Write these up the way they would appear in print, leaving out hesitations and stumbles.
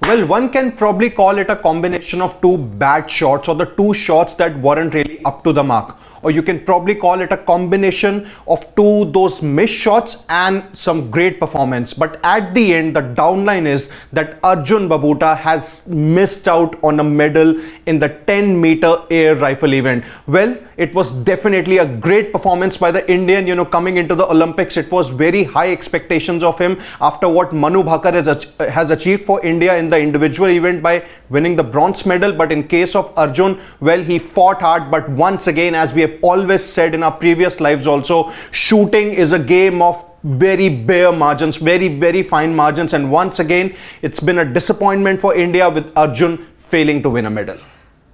Well, one can probably call it a combination of two bad shots or the two shots that weren't really up to the mark. Or you can probably call it a combination of those missed shots and some great performance. But at the end, the downline is that Arjun Babuta has missed out on a medal in the 10-meter air rifle event. Well, it was definitely a great performance by the Indian, coming into the Olympics. It was very high expectations of him after what Manu Bhaker has achieved for India in the individual event by winning the bronze medal. But in case of Arjun, well, he fought hard, but once again, as we have always said in our previous lives also, shooting is a game of very bare margins, very fine margins, and once again it's been a disappointment for India with Arjun failing to win a medal.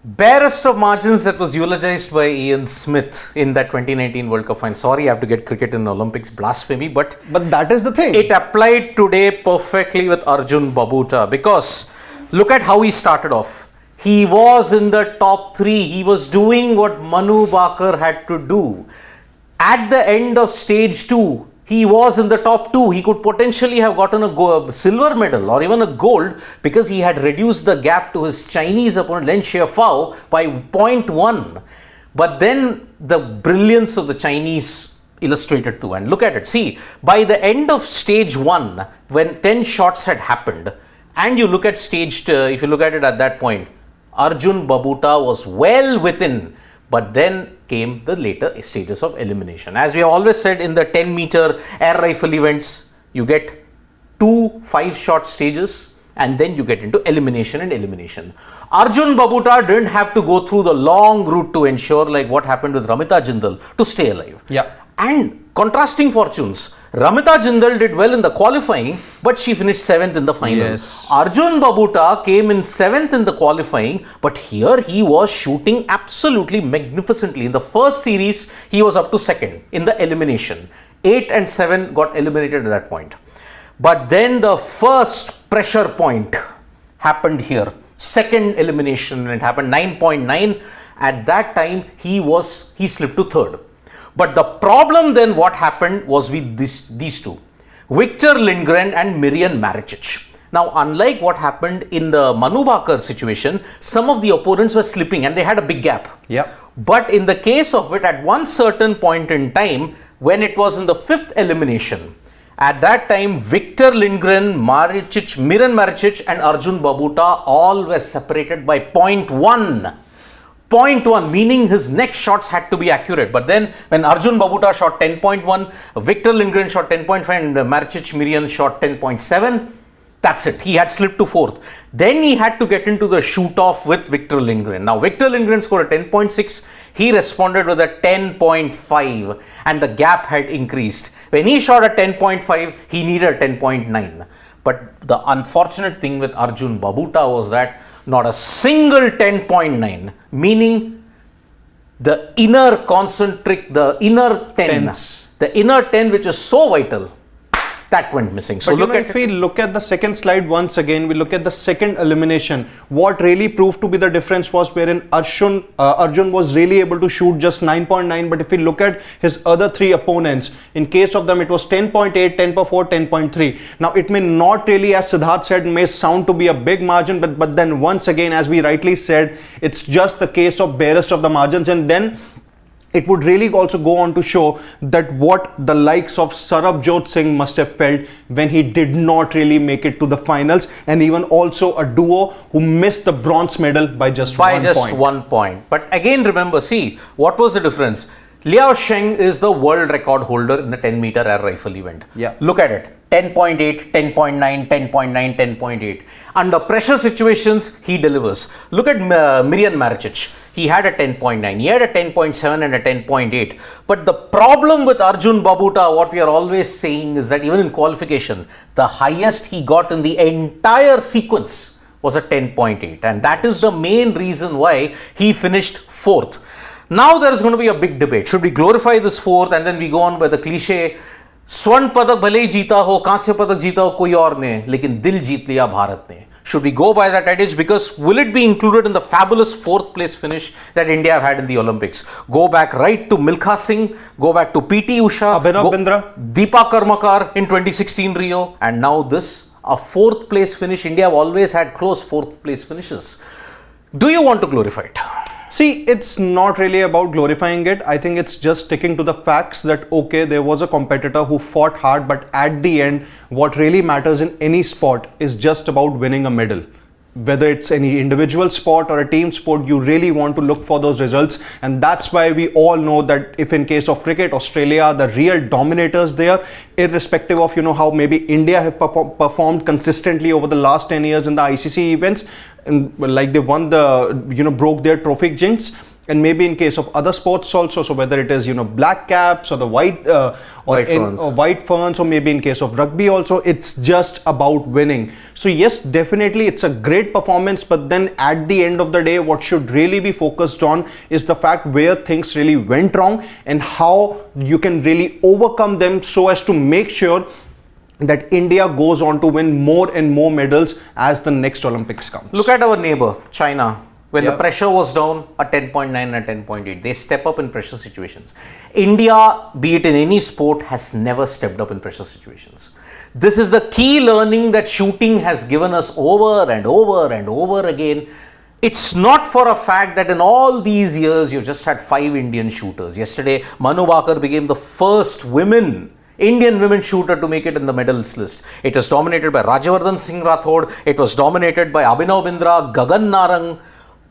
Barest of margins that was eulogized by Ian Smith in that 2019 World Cup final. Sorry, I have to get cricket in the Olympics, blasphemy, but that is the thing. It applied today perfectly with Arjun Babuta, because look at how he started off. He was in the top 3. He was doing what Manu Bhaker had to do. At the end of stage 2, he was in the top 2. He could potentially have gotten a silver medal or even a gold, because he had reduced the gap to his Chinese opponent Len Xiaofao by 0.1. But then the brilliance of the Chinese illustrated too. And look at it. See, by the end of stage 1, when 10 shots had happened, and you look at stage 2, if you look at it at that point, Arjun Babuta was well within, but then came the later stages of elimination. As we have always said, in the 10-meter air rifle events, you get 2 5-shot stages and then you get into elimination and elimination. Arjun Babuta didn't have to go through the long route to ensure, like what happened with Ramita Jindal, to stay alive. Yeah. And contrasting fortunes, Ramita Jindal did well in the qualifying, but she finished 7th in the final. Yes. Arjun Babuta came in 7th in the qualifying, but here he was shooting absolutely magnificently. In the first series, he was up to 2nd in the elimination. 8 and 7 got eliminated at that point. But then the first pressure point happened here. 2nd elimination, and it happened 9.9. At that time, he slipped to 3rd. But the problem then, what happened was with these two, Victor Lindgren and Miriam Maricic. Now, unlike what happened in the Manu Bhaker situation, some of the opponents were slipping and they had a big gap. Yeah. But in the case of it, at one certain point in time, when it was in the 5th elimination, at that time, Victor Lindgren, Miriam Maricic and Arjun Babuta all were separated by 0.1. 0.1, meaning his next shots had to be accurate. But then when Arjun Babuta shot 10.1, Victor Lindgren shot 10.5 and Maricic Miriam shot 10.7, that's it. He had slipped to 4th. Then he had to get into the shoot-off with Victor Lindgren. Now Victor Lindgren scored a 10.6. He responded with a 10.5 and the gap had increased. When he shot a 10.5, he needed a 10.9. But the unfortunate thing with Arjun Babuta was that not a single 10.9, meaning the inner concentric, the inner 10, the inner 10 which is so vital, that went missing. So but if we look at the second slide once again, we look at the second elimination. What really proved to be the difference was wherein Arjun was really able to shoot just 9.9. But if we look at his other 3 opponents, in case of them, it was 10.8, 10.4, 10.3. Now, it may not really, as Siddharth said, may sound to be a big margin, but then once again, as we rightly said, it's just the case of barest of the margins. And then it would really also go on to show that what the likes of Sarabjot Singh must have felt when he did not really make it to the finals, and even also a duo who missed the bronze medal by just 1 point. But again, remember, see, what was the difference? Liao Sheng is the world record holder in the 10-meter air rifle event. Yeah. Look at it. 10.8, 10.9, 10.9, 10.8. Under pressure situations, he delivers. Look at Miriam Maricic. He had a 10.9, he had a 10.7 and a 10.8. But the problem with Arjun Babuta, what we are always saying is that even in qualification, the highest he got in the entire sequence was a 10.8. And that is the main reason why he finished 4th. Now there is going to be a big debate. Should we glorify this 4th and then we go on by the cliche, स्वर्ण पदक भले ही जीता हो, कांस्य पदक जीता हो कोई और ने, लेकिन दिल जीत लिया भारत ने. Should we go by that adage? Because will it be included in the fabulous 4th place finish that India have had in the Olympics? Go back right to Milkha Singh, go back to PT Usha, Abhinav Bindra, Deepa Karmakar in 2016 Rio, and now this a fourth place finish. India have always had close fourth place finishes. Do you want to glorify it? See, it's not really about glorifying it. I think it's just sticking to the facts that, okay, there was a competitor who fought hard, but at the end, what really matters in any sport is just about winning a medal. Whether it's any individual sport or a team sport, you really want to look for those results. And that's why we all know that if in case of cricket, Australia, the real dominators there, irrespective of, how maybe India have performed consistently over the last 10 years in the ICC events, and like they won the, broke their trophic jinx. And maybe in case of other sports also, so whether it is, black caps or the white ferns, or maybe in case of rugby also, it's just about winning. So yes, definitely it's a great performance, but then at the end of the day, what should really be focused on is the fact where things really went wrong and how you can really overcome them so as to make sure that India goes on to win more and more medals as the next Olympics comes. Look at our neighbor, China. When the pressure was down, a 10.9 and a 10.8. They step up in pressure situations. India, be it in any sport, has never stepped up in pressure situations. This is the key learning that shooting has given us over and over and over again. It's not for a fact that in all these years, you've just had 5 Indian shooters. Yesterday, Manu Bhaker became the first Indian women shooter to make it in the medals list. It was dominated by Rajyavardhan Singh Rathod. It was dominated by Abhinav Bindra, Gagan Narang.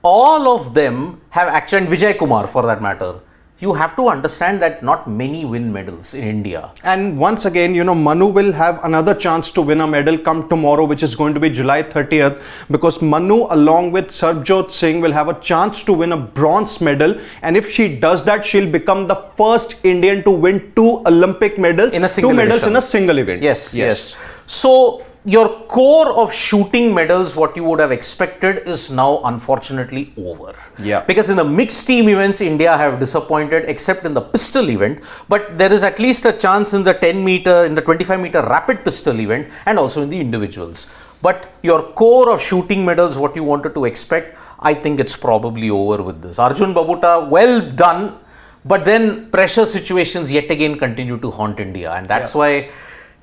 All of them have actually, and Vijay Kumar for that matter. You have to understand that not many win medals in India. And once again, Manu will have another chance to win a medal come tomorrow, which is going to be July 30th, because Manu along with Sarbjot Singh will have a chance to win a bronze medal. And if she does that, she'll become the first Indian to win 2 Olympic medals, in a single 2 medals edition. in a single event. Yes. So your core of shooting medals, what you would have expected, is now unfortunately over. Yeah. Because in the mixed team events, India have disappointed, except in the pistol event. But there is at least a chance in the 10 meter, in the 25 meter rapid pistol event, and also in the individuals. But your core of shooting medals, what you wanted to expect, I think it's probably over with this. Arjun Babuta, well done. But then pressure situations yet again continue to haunt India. And that's why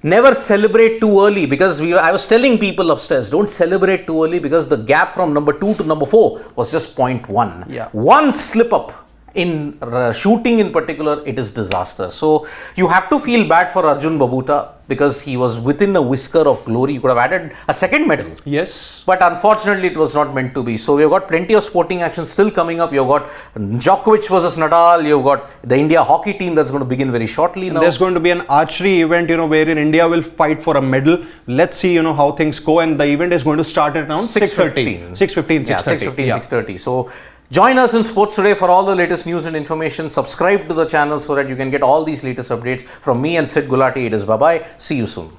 never celebrate too early, because I was telling people upstairs, don't celebrate too early, because the gap from number 2 to number 4 was just 0.1. Yeah. One slip up in shooting in particular, it is disaster. So you have to feel bad for Arjun Babuta, because he was within a whisker of glory. You could have added a second medal. Yes. But unfortunately, it was not meant to be. So we've got plenty of sporting action still coming up. You've got Djokovic versus Nadal. You've got the India hockey team that's going to begin very shortly now. There's going to be an archery event, wherein India will fight for a medal. Let's see, how things go. And the event is going to start at around 6:15. 6:30. So join us in Sports Today for all the latest news and information. Subscribe to the channel so that you can get all these latest updates. From me and Sid Gulati, it is bye-bye. See you soon.